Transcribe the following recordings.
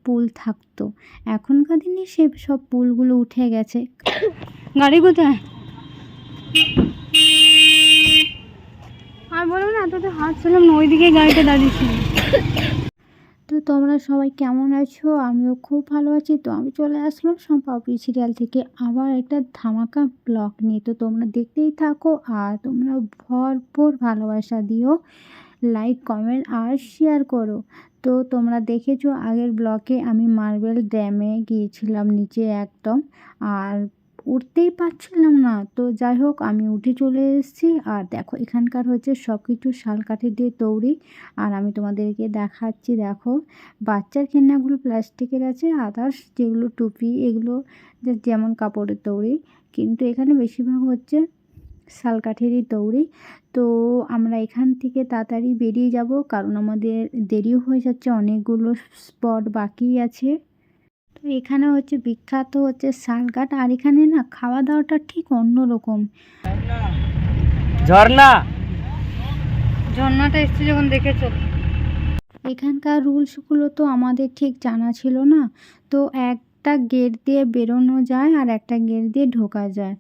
পুল থাকতো, এখনকার দিনে সে সব পুলগুলো উঠে গেছে। গাড়ি কোথায়? আর বলো না, তোদের হাঁটছিলাম না, ওইদিকে গাড়িটা দাঁড়িয়েছিল। তো তোমরা সবাই কেমন আছো? আমিও খুব ভালো আছি। তো আমি চলে আসলাম সম্পাপড়ি সিরিয়াল থেকে আবার একটা ধামাকা ব্লগ নিয়ে। তো তোমরা দেখতেই থাকো আর তোমরা ভরপুর ভালোবাসা দিও, লাইক কমেন্ট আর শেয়ার করো। তো তোমরা দেখেছো আগের ব্লগে আমি মার্বেল ড্যামে গিয়েছিলাম নিচে একদম, আর উঠতেই পারছিলাম না। তো যাই হোক আমি উঠে চলে এসেছি। আর দেখো এখানকার হচ্ছে সব কিছু শালকাঠি দিয়ে তৈরি। আর আমি তোমাদেরকে দেখাচ্ছি, দেখো বাচ্চার খেলনাগুলো প্লাস্টিকের আছে, আদার্স যেগুলো টুপি এগুলো যেমন কাপড়ের তৈরি, কিন্তু এখানে বেশিরভাগ হচ্ছে শালকাঠেরই তৈরি। তো আমরা এখান থেকে তাড়াতাড়ি বেরিয়ে যাব, কারণ আমাদের দেরিও হয়ে যাচ্ছে, অনেকগুলো স্পট বাকি আছে। তো এখানে হচ্ছে বিখ্যাত হচ্ছে শালকাঠ, আর এখানে না খাওয়া দাওয়াটা ঠিক অন্যরকম। ঝর্ণাটা এসছে যখন দেখেছো। এখানকার রুলসগুলো তো আমাদের ঠিক জানা ছিল না। তো একটা গেট দিয়ে বেরোনো যায় আর একটা গেট দিয়ে ঢোকা যায়,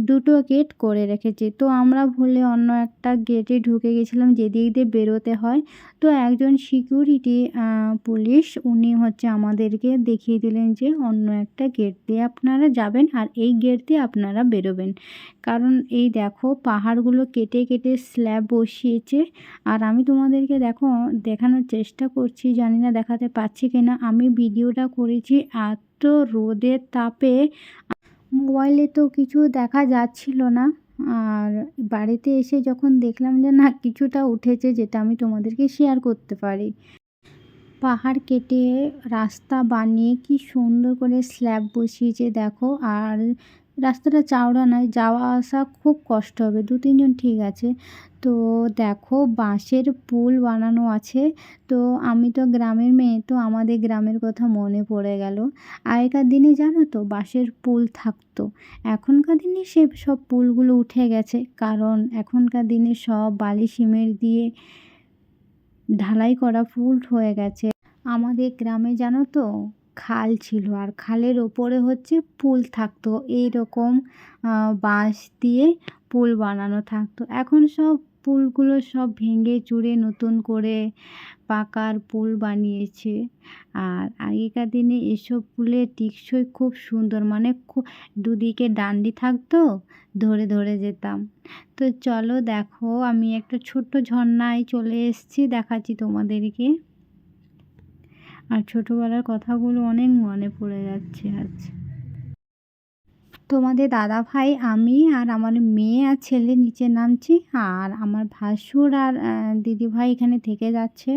দুটো গেট করে রেখেছে। তো আমরা ভুলে অন্য একটা গেটে ঢুকে গেছিলাম যেদিক দিয়ে বেরোতে হয়। তো একজন সিকিউরিটি পুলিশ উনি হচ্ছে আমাদেরকে দেখিয়ে দিলেন যে অন্য একটা গেট দিয়ে আপনারা যাবেন আর এই গেট দিয়ে আপনারা বেরোবেন। কারণ এই দেখো পাহাড়গুলো কেটে কেটে স্ল্যাব বসিয়েছে। আর আমি তোমাদেরকে দেখো দেখানোর চেষ্টা করছি, জানি না দেখাতে পাচ্ছি কিনা। আমি ভিডিওটা করেছি এত রোদের তাপে মোবাইলে তো কিছু দেখা যাচ্ছিল না। আর বাড়িতে এসে যখন দেখলাম যে না কিছুটা উঠেছে, যেটা আমি তোমাদেরকে শেয়ার করতে পারি। পাহাড় কেটে রাস্তা বানিয়ে কি সুন্দর করে স্ল্যাব বসিয়েছে দেখো। আর রাস্তাটা চওড়া নয়, যাওয়া আসা খুব কষ্ট হবে, 2-3 জন ঠিক আছে। তো দেখো বাঁশের পুল বানানো আছে। তো আমি তো গ্রামের মেয়ে, তো আমাদের গ্রামের কথা মনে পড়ে গেল। আগেকার দিনে জানো তো বাঁশের পুল থাকতো, এখনকার দিনে সে সব পুলগুলো উঠে গেছে, কারণ এখনকার দিনে সব বালি সিমেন্ট দিয়ে ঢালাই করা পুল হয়ে গেছে। আমাদের গ্রামে জানো তো খাল ছিল, আর খালের ওপরে হচ্ছে পুল থাকতো, এইরকম বাঁশ দিয়ে পুল বানানো থাকতো। এখন সব পুলগুলো সব ভেঙে চুরে নতুন করে পাকার পুল বানিয়েছে। আর আগেকার দিনে এসব পুলের টেকসই খুব সুন্দর, মানে দুদিকে ডান্ডি থাকতো, ধরে ধরে যেতাম। তো চলো দেখো আমি একটা ছোট্ট ঝর্ণায় চলে এসেছি, দেখাচ্ছি তোমাদেরকে। আর ছোটোবেলার কথাগুলো অনেক মনে পড়ে যাচ্ছে আজ। তোমাদের দাদা ভাই, আমি আর আমার মেয়ে আর ছেলে নিচে নামছি, আর আমার ভাসুর আর দিদিভাই এখানে থেকে যাচ্ছে।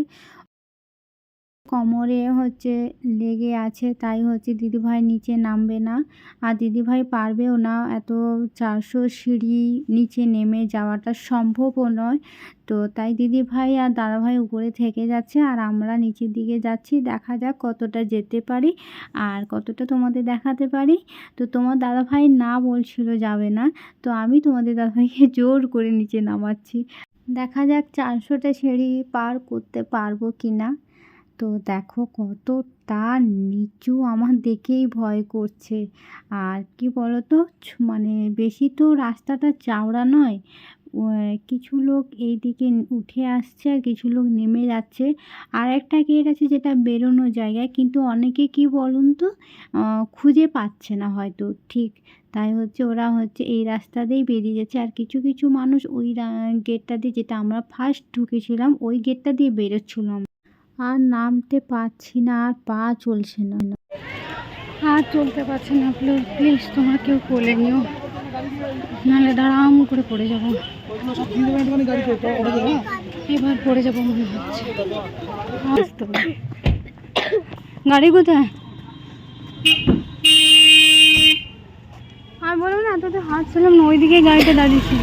কোমরে হচ্ছে লেগে আছে, তাই হচ্ছে দিদিভাই নিচে নামবে না, আর দিদিভাই পারবেও না, এত 400 সিঁড়ি নিচে নেমে যাওয়াটা সম্ভবও নয়। তো তাই দিদিভাই আর দাদাভাই উপরে থেকে যাচ্ছে আর আমরা নিচের দিকে যাচ্ছি। দেখা যাক কতটা যেতে পারি আর কতটা তোমাদের দেখাতে পারি। তো তোমার দাদাভাই না বলছিল যাবে না, তো আমি তোমাদের দাদাভাইকে জোর করে নিচে নামাচ্ছি। দেখা যাক 400টা সিঁড়ি পার করতে পারবো কি না। তো দেখো কতটা নিচু, আমার দেখেই ভয় করছে। আর কি বলো তো, মানে বেশি তো রাস্তাটা চওড়া নয়, কিছু লোক এই দিকে উঠে আসছে আর কিছু লোক নেমে যাচ্ছে। আর একটা গেট আছে যেটা বেরোনোর জায়গায়, কিন্তু অনেকে কি বলুন তো খুঁজে পাচ্ছে না হয়তো ঠিক, তাই হচ্ছে ওরা হচ্ছে এই রাস্তা দিয়েই বেরিয়ে যাচ্ছে। আর কিছু কিছু মানুষ ওই গেটটা দিয়ে, যেটা আমরা ফার্স্ট ঢুকেছিলাম ওই গেটটা দিয়ে বেরোচ্ছিলাম। আর নামতে পারছি না, আর পা চলছে না, আর চলতে পারছি না। প্লিজ তোমরা কেউ কোলে নিও, নাহলে দাঁড়াম করে পড়ে যাবো। এবার পড়ে যাবো মনে হচ্ছে। গাড়ি কোথায়? আর বলবো না, তোদের হাঁটছিলাম না, ওইদিকে গাড়িটা দাঁড়িয়েছিল।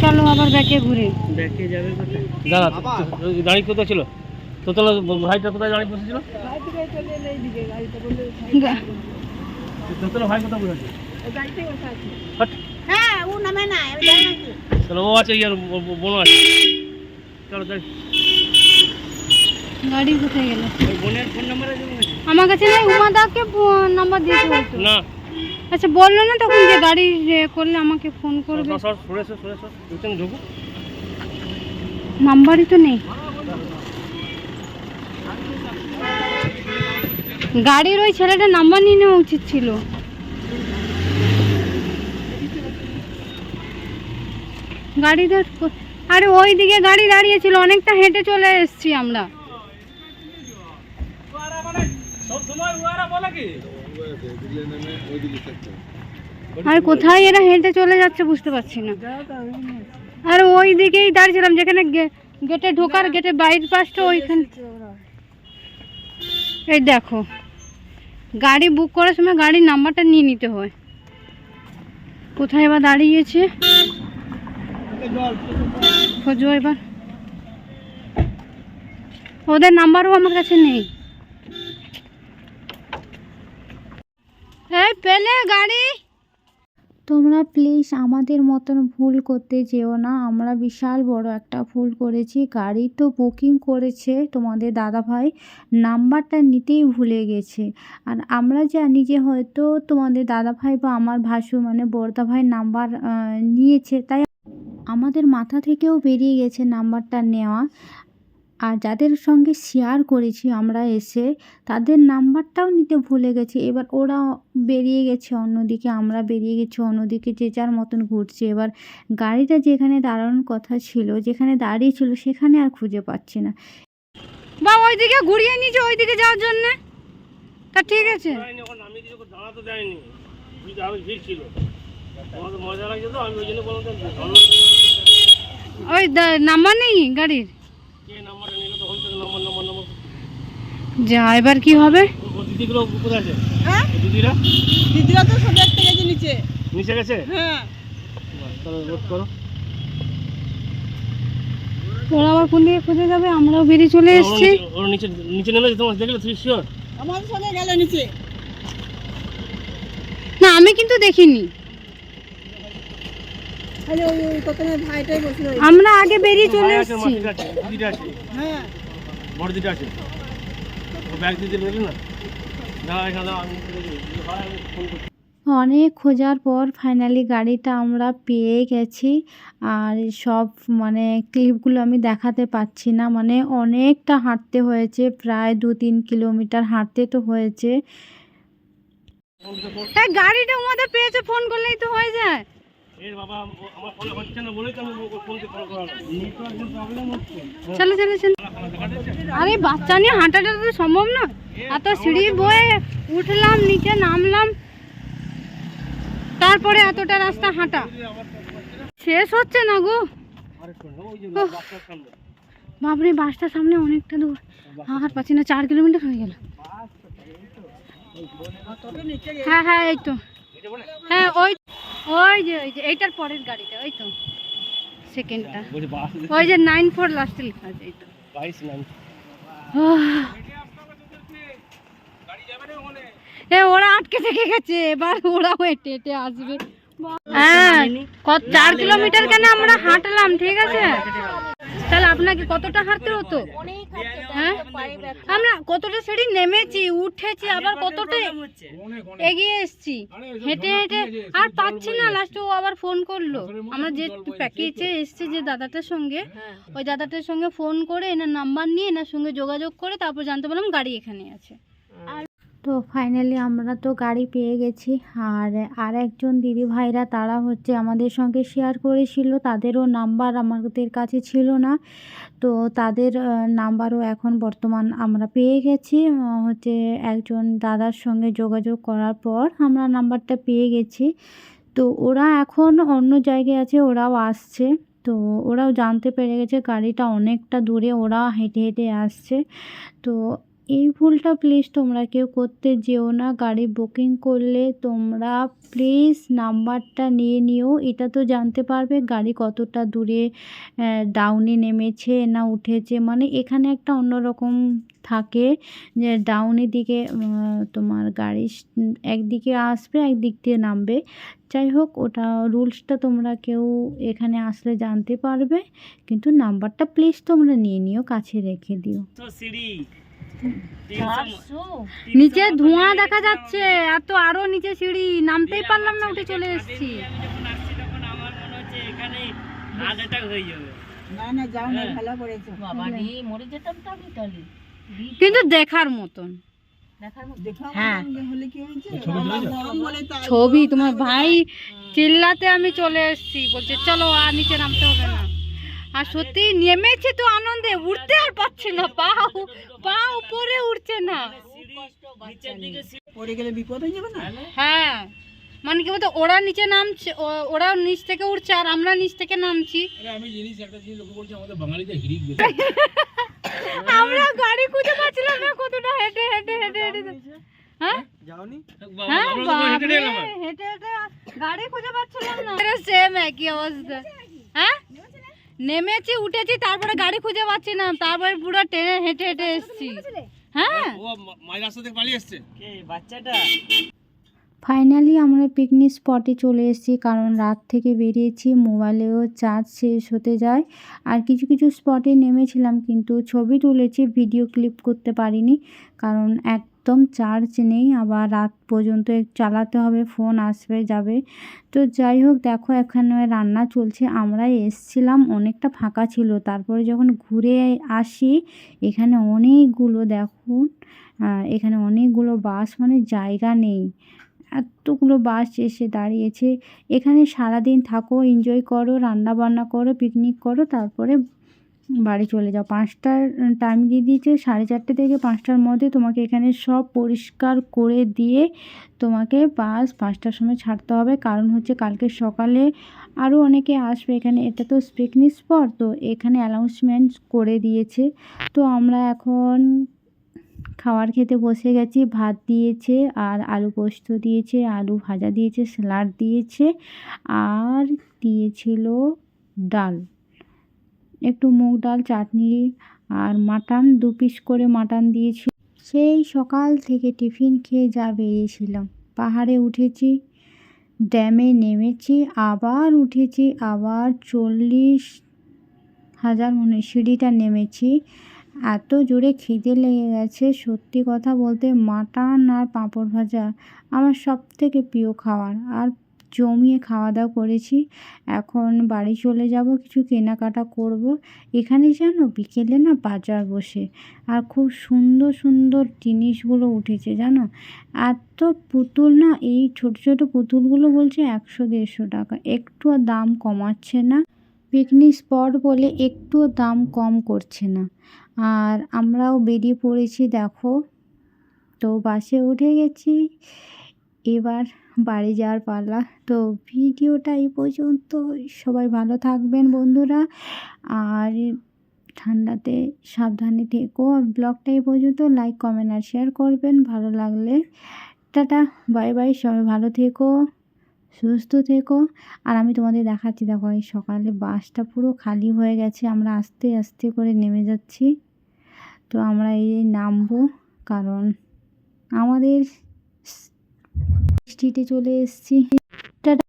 চলো আবার ব্যাকে ঘুরে। ব্যাকে যাবে কোথায়? দাঁড়া, গাড়ি কোথায় ছিল? তো চলো, ভাইটা কোথায় গাড়ি বসেছিল? ভাই কোথায় বসেছে? হ্যাঁ ও নামে না, চলো ও আছে, ইয়ার বোন আছে। চলো যাই। গাড়ি কোথায় গেল? ওই বোনের ফোন নাম্বার আছে মনে হয়? আমার কাছে নেই, উমাদাকে নাম্বার দিয়েছে হয়তো। না আচ্ছা বললো না তখন যে গাড়ি করলে আমাকে ফোন করবে। সরে ঢুকু। নাম্বারই তো নেই। গাড়ির ওই ছেলেটার নাম্বার নিয়ে নেওয়া উচিত ছিল। গাড়িটা আরে ওই দিকে গাড়ি দাঁড়িয়ে ছিল, অনেকটা হেঁটে চলে এসেছি আমরা। আর কোথায় এরা হেঁটে চলে যাচ্ছে বুঝতে পারছি না। আর ওই দিকেই দাঁড়িয়েছিলাম যেখানে গেটে ঢোকার গেটে বাইরের পাশটা ওইখানে। এই দেখো, গাড়ি বুক করার সময় গাড়ির নাম্বারটা নিয়ে নিতে হয়। কোথায় এবার দাঁড়িয়েছে খোঁজো এবার। ওদের নাম্বারও আমার কাছে নেই। এই পেলে গাড়ি। তোমরা প্লিজ আমাদের মতন ভুল করতে যেও না। আমরা বিশাল বড় একটা ভুল করেছি। গাড়ি তো বুকিং করেছে তোমাদের দাদাভাই, নাম্বারটা নিতেই ভুলে গেছে। আর আমরা জানি যে হয়তো তোমাদের দাদাভাই বা আমার ভাসুর মানে বড়দা ভাই নাম্বার নিয়েছে, তাই আমাদের মাথা থেকেও বেরিয়ে গেছে নাম্বারটা নেওয়া। আর যাদের সঙ্গে শেয়ার করেছি আমরা এসে, তাদের নাম্বারটাও নিতে ভুলে গেছি। এবার ওরা বেরিয়ে গেছে অন্যদিকে, আমরা বেরিয়ে গেছি অন্যদিকে, যে যার মতন ঘুরছে। এবার গাড়িটা যেখানে দাঁড়ানোর কথা ছিল, যেখানে দাঁড়িয়ে ছিল, সেখানে আর খুঁজে পাচ্ছি না। বা ওইদিকে ঘুরিয়ে নিয়েছে ওইদিকে যাওয়ার জন্যে। তা ঠিক আছে, ওই নাম্বার নেই গাড়ির। যা এবার কি হবে? দিদিগুলো কোথায় আছে? দিদিরা তো সব একটা গেছে নিচে। নিচে গেছে? হ্যাঁ। তাহলে রোড করো। ওরা আবার কোন দিকে খুঁজে যাবে? আমরাও বেরিয়ে চলে এসেছি। ওরা নিচে নিচে নেমেছে, তোমার দেখলে তুই শিওর? আমাদের সঙ্গে গেল নিচে। না আমি কিন্তু দেখিনি। আরে ওই প্রথমে ভাইটাই বসলো। আমরা আগে বেরিয়ে চলে এসেছি। দিদিটা আছে। হ্যাঁ। বড় দিদিটা আছে। ও ব্যাগ দিতে বললি না? না এখানে আমি ফোন করছি। অনেক খোঁজার পর ফাইনালি গাড়িটা আমরা পেয়ে গেছি। আর সব মানে ক্লিপগুলো আমি দেখাতে পাচ্ছি না, মানে অনেকটা হাঁটতে হয়েছে, প্রায় 2-3 কিলোমিটার হাঁটতে তো হয়েছে। হ্যাঁ গাড়িটা আমাদের পেয়েছে, ফোন করলেই তো হয়ে যায়। এর বাবা আমার ফোন হচ্ছে না বলেই তো আমি ফোনকে ফোন করালাম। নেটওয়ার্কের প্রবলেম হচ্ছে। চলো চলো চলো। আরে বাচ্চা নিয়ে হাঁটাটা তো সম্ভব না। এত সিঁড়ি বয়ে উঠলাম, নিচে নামলাম, তারপরে এতটা রাস্তা হাঁটা শেষ হচ্ছে না গো। বাপরে, বাসটার সামনে অনেকটা দূর, আর পাচ্ছি না। 4 কিলোমিটার হয়ে গেল। হ্যাঁ হ্যাঁ এই তো, হ্যাঁ ওই ওই যে এইটার পরের গাড়িটা, ওই তো সেকেন্ডটা, ওই যে 94 লাস্টে লেখা আছে। এই তো 22 ওরা আটকে থেকে গেছে, এবার ওরাও হেঁটে হেঁটে আসবে। হ্যাঁ 4 কিলোমিটার কেন আমরা হাঁটলাম, ঠিক আছে। তাহলে আপনাকে কতটা হাঁটতে হতো? হ্যাঁ আমরা কতটা সিঁড়ি নেমেছি, উঠেছি, আবার কতটা এগিয়ে এসছি হেঁটে হেঁটে, আর পাচ্ছি না। লাস্টে ও আবার ফোন করলো। আমরা যে প্যাকেজে এসছি যে দাদাটার সঙ্গে, ওই দাদাটার সঙ্গে ফোন করে এনার নাম্বার নিয়ে এনার সঙ্গে যোগাযোগ করে তারপর জানতে পারলাম গাড়ি এখানে আছে। তো ফাইনালি আমরা তো গাড়ি পেয়ে গেছি। আর একজন দিদি ভাইরা, তারা হচ্ছে আমাদের সঙ্গে শেয়ার করেছিল, তাদেরও নাম্বার আমাদের কাছে ছিল না। তো তাদের নাম্বারও এখন বর্তমান আমরা পেয়ে গেছি। হচ্ছে একজন দাদার সঙ্গে যোগাযোগ করার পর আমরা নাম্বারটা পেয়ে গেছি। তো ওরা এখন অন্য জায়গায় আছে, ওরাও আসছে। তো ওরাও জানতে পেরে গেছে গাড়িটা অনেকটা দূরে, ওরা হেঁটে হেঁটে আসছে। তো এই ভুলটা প্লিজ তোমরা কেউ করতে যেও না। গাড়ি বুকিং করলে তোমরা প্লিজ নাম্বারটা নিয়ে নিও। এটা তো জানতে পারবে গাড়ি কতটা দূরে ডাউনে নেমেছে না উঠেছে, মানে এখানে একটা অন্যরকম থাকে যে ডাউনের দিকে তোমার গাড়ি একদিকে আসবে একদিক দিয়ে নামবে। যাই হোক, ওটা রুলসটা তোমরা কেউ এখানে আসলে জানতে পারবে, কিন্তু নাম্বারটা প্লিজ তোমরা নিয়ে নিও, কাছে রেখে দিও। নিচে ধোঁয়া দেখা যাচ্ছে, এত আরো নিচে সিঁড়ি, নামতেই পারলাম না, উঠে চলে এসেছি। না না যাও না, ভালো করেছো। কিন্তু দেখার মতন। হ্যাঁ, হলে কি হয়েছে? গরম বলে তাই। ছবি তোমার ভাই চিল্লাতে আমি চলে এসেছি, বলছে চলো আর নিচে নামতে হবে না। আর সত্যি নেমেছে তো আনন্দে, উঠতে আর পারছে না, পা উপরে উঠছে না। পড়ে গেলে বিপদ হয়ে যাবে না? হ্যাঁ, মানে কি বলতো, ওরা নিচে নামছে, ওরা নিচ থেকে উঠছে আর আমরা নিচ থেকে নামছি। আমি একটা জিনিস লক্ষ্য করছি, আমাদের বাঙালিদের হিড়িক বেশি। আমরা গাড়ি খুঁজে পাচ্ছিলাম না, কতটা হেঁটে হেঁটে হেঁটে হেঁটে। হ্যাঁ যাওনি? হ্যাঁ, বাপরে, হেঁটে হেঁটে গাড়ি খুঁজে পাচ্ছিলাম না। সেম একই অবস্থা। হ্যাঁ, নেমেছি উঠেছি, তারপরে গাড়ি খুঁজে পাচ্ছি না, তারপরে পুরো ট্রেনে হেঁটে হেঁটে এসেছি। হ্যাঁ, ও মাই রাস্তা থেকে পালিয়ে এসছে কে বাচ্চাটা। ফাইনালি আমরা পিকনিক স্পটে চলে এসেছি, কারণ রাত থেকে বেরিয়েছি, মোবাইলেও চার্জ শেষ হতে যায়। আর কিছু কিছু স্পটে নেমেছিলাম, কিন্তু ছবি তুলেছি, ভিডিও ক্লিপ করতে পারিনি, কারণ একদম চার্জ নেই, আবার রাত পর্যন্ত চালাতে হবে, ফোন আসবে যাবে। তো যাই হোক, দেখো এখানে রান্না চলছে। আমরা এসছিলাম, অনেকটা ফাঁকা ছিল, তারপরে যখন ঘুরে আসি এখানে অনেকগুলো, দেখুন এখানে অনেকগুলো বাস, মানে জায়গা নেই, এতগুলো বাস এসে দাঁড়িয়েছে। এখানে সারাদিন থাকো, এনজয় করো, রান্না বান্না করো, পিকনিক করো, তারপরে বাড়ি চলে যাও। 5টার টাইম দিয়ে দিয়েছে, 4:30 থেকে 5টার মধ্যে তোমাকে এখানে সব পরিষ্কার করে দিয়ে তোমাকে বাস 5টার সময় ছাড়তে হবে, কারণ হচ্ছে কালকে সকালে আরও অনেকে আসবে এখানে। এটা তো পিকনিক স্পট, তো এখানে অ্যানাউন্সমেন্ট করে দিয়েছে। তো আমরা এখন খাবার খেতে বসে গেছি। ভাত দিয়েছে আর আলু পোস্ত দিয়েছে, আলু ভাজা দিয়েছে, স্যালাড দিয়েছে, আর দিয়েছিল ডাল, একটু মুগ ডাল, চাটনি, আর মাটন 2 পিস করে মাটন দিয়েছিল। সেই সকাল থেকে টিফিন খেয়ে যা বেরিয়েছিলাম, পাহাড়ে উঠেছি, ড্যামে নেমেছি, আবার উঠেছি, আবার 40,000 মনে সিঁড়িটা নেমেছি। এত জোরে খিদে লেগে গেছে, সত্যি কথা বলতে মাটন আর পাঁপড় ভাজা আমার সবথেকে প্রিয় খাবার, আর জমিয়ে খাওয়া দাওয়া করেছি। এখন বাড়ি চলে যাব, কিছু কেনাকাটা করব। এখানে জানো বিকেলে না বাজার বসে, আর খুব সুন্দর সুন্দর জিনিসগুলো উঠেছে জানো। এত পুতুল না, এই ছোট ছোট পুতুলগুলো বলছে 100-150 টাকা, একটুও দাম কমাচ্ছে না। পিকনিক স্পট বলে একটুও দাম কম করছে না। আর আমরাও বেরিয়ে পড়েছি, দেখো তো বাসে উঠে গেছি, এবার বাড়ি যাওয়ার পালা। তো ভিডিওটা এই পর্যন্ত, সবাই ভালো থাকবেন বন্ধুরা, আর ঠান্ডাতে সাবধানে থেকো। ব্লগটা এই পর্যন্ত, লাইক কমেন্ট আর শেয়ার করবেন ভালো লাগলে। টাটা, বাই বাই, সবাই ভালো থেকো, সুস্থ থেকো। আর আমি তোমাদের দেখাচ্ছি, দেখো এই সকালে বাসটা পুরো খালি হয়ে গেছে, আমরা আস্তে আস্তে করে নেমে যাচ্ছি। তো আমরা এই নামবো, কারণ আমাদের স্ট্রিটে চলে এসেছি।